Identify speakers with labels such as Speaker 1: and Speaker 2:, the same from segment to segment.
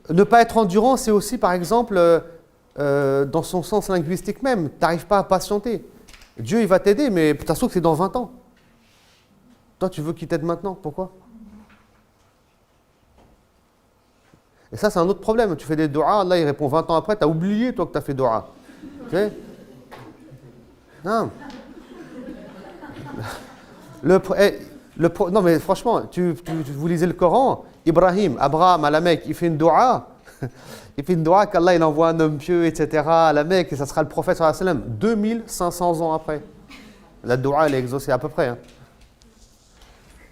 Speaker 1: Ne pas être endurant, c'est aussi, par exemple, dans son sens linguistique même, tu n'arrives pas à patienter. Dieu, il va t'aider, mais tu que c'est dans 20 ans. Toi, tu veux qu'il t'aide maintenant. Pourquoi? Et ça, c'est un autre problème. Tu fais des doigts, Allah, il répond 20 ans après, tu as oublié, toi, que tu as fait doigts. Okay? Non. Non, mais franchement, vous lisez le Coran, Ibrahim, Abraham, à la Mecque, il fait une doua. Il fait une doua qu'Allah, il envoie un homme pieux, etc. à la Mecque, et ça sera le prophète, sallallahu alayhi wa sallam, 2500 ans après. La doua, elle est exaucée à peu près. Hein.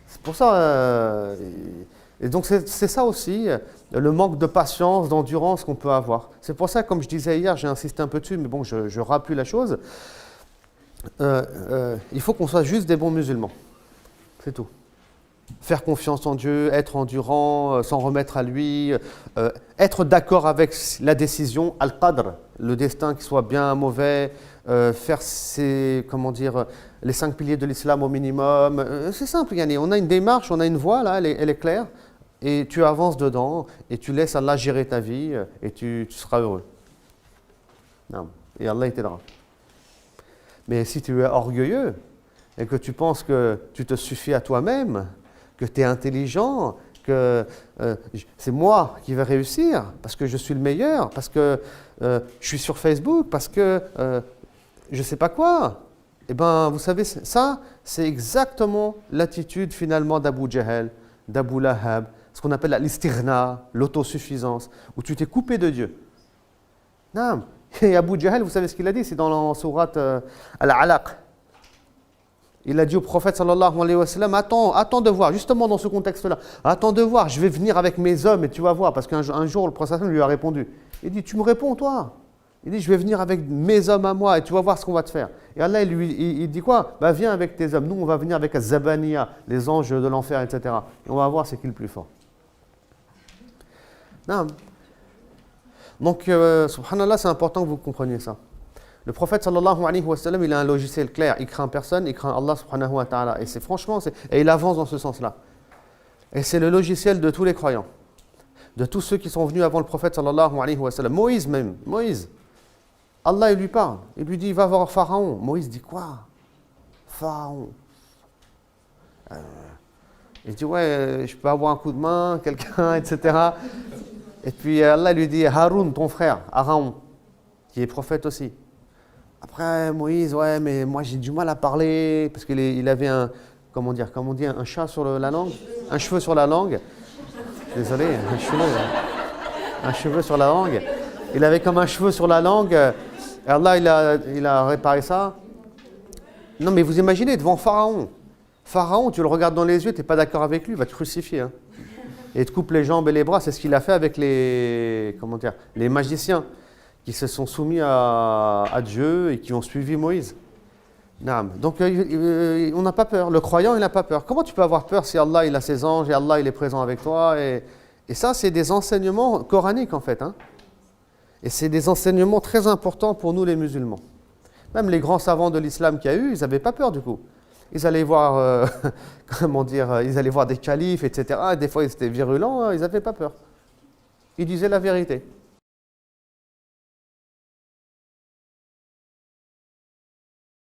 Speaker 1: C'est pour ça. Et donc, c'est ça aussi, le manque de patience, d'endurance qu'on peut avoir. C'est pour ça, comme je disais hier, j'ai insisté un peu dessus, mais bon, je rappuie la chose. Il faut qu'on soit juste des bons musulmans. C'est tout. Faire confiance en Dieu, être endurant, s'en remettre à lui, être d'accord avec la décision, al-qadr, le destin qui soit bien, mauvais, faire les 5 piliers de l'islam au minimum. C'est simple, Yanni. On a une démarche, on a une voie, là, elle est claire, et tu avances dedans, et tu laisses Allah gérer ta vie, et tu seras heureux. Non. Et Allah, il t'aidera. Mais si tu es orgueilleux, et que tu penses que tu te suffis à toi-même, que tu es intelligent, que c'est moi qui vais réussir, parce que je suis le meilleur, parce que je suis sur Facebook, parce que je ne sais pas quoi. Eh bien, vous savez, ça, c'est exactement l'attitude finalement d'Abu Jahl, d'Abu Lahab, ce qu'on appelle l'istighna, l'autosuffisance, où tu t'es coupé de Dieu. Non. Et Abu Jahl, vous savez ce qu'il a dit, c'est dans la sourate Al-Alaq. Il a dit au prophète sallallahu alayhi wa sallam, attends de voir, justement dans ce contexte-là, attends de voir, je vais venir avec mes hommes et tu vas voir, parce qu'un jour le prophète lui a répondu. Il dit, tu me réponds toi? Il dit, je vais venir avec mes hommes à moi et tu vas voir ce qu'on va te faire. Et Allah, il dit quoi? Bah, viens avec tes hommes, nous on va venir avec Az-Zabaniya, les anges de l'enfer, etc. Et on va voir c'est qui le plus fort. Non. Donc, subhanallah, c'est important que vous compreniez ça. Le prophète sallallahu alayhi wa sallam, il a un logiciel clair. Il craint personne, il craint Allah subhanahu wa ta'ala. Et c'est franchement, et il avance dans ce sens-là. Et c'est le logiciel de tous les croyants. De tous ceux qui sont venus avant le prophète sallallahu alayhi wa sallam. Moïse même, Moïse. Allah, il lui parle. Il lui dit, va voir Pharaon. Moïse dit quoi? Pharaon. Il dit, ouais, je peux avoir un coup de main, quelqu'un, etc. Et puis Allah lui dit, Haroun, ton frère, Aaron, qui est prophète aussi. Après, Moïse, ouais, mais moi j'ai du mal à parler, parce qu'il avait un, comment on dit, un chat sur la langue, un cheveu sur la langue. Désolé, un cheveu sur la langue. Il avait comme un cheveu sur la langue. Et Allah, il a réparé ça. Non, mais vous imaginez, devant Pharaon. Pharaon, tu le regardes dans les yeux, tu n'es pas d'accord avec lui, il va te crucifier. Hein. Et il te coupe les jambes et les bras. C'est ce qu'il a fait avec les magiciens qui se sont soumis à Dieu et qui ont suivi Moïse. Donc on n'a pas peur. Le croyant, il n'a pas peur. Comment tu peux avoir peur si Allah il a ses anges et Allah il est présent avec toi et ça, c'est des enseignements coraniques en fait. Hein. Et c'est des enseignements très importants pour nous les musulmans. Même les grands savants de l'islam qu'il y a eu, ils n'avaient pas peur du coup. Ils allaient voir, ils allaient voir des califes, etc. Et des fois, ils étaient virulents, ils n'avaient pas peur. Ils disaient la vérité.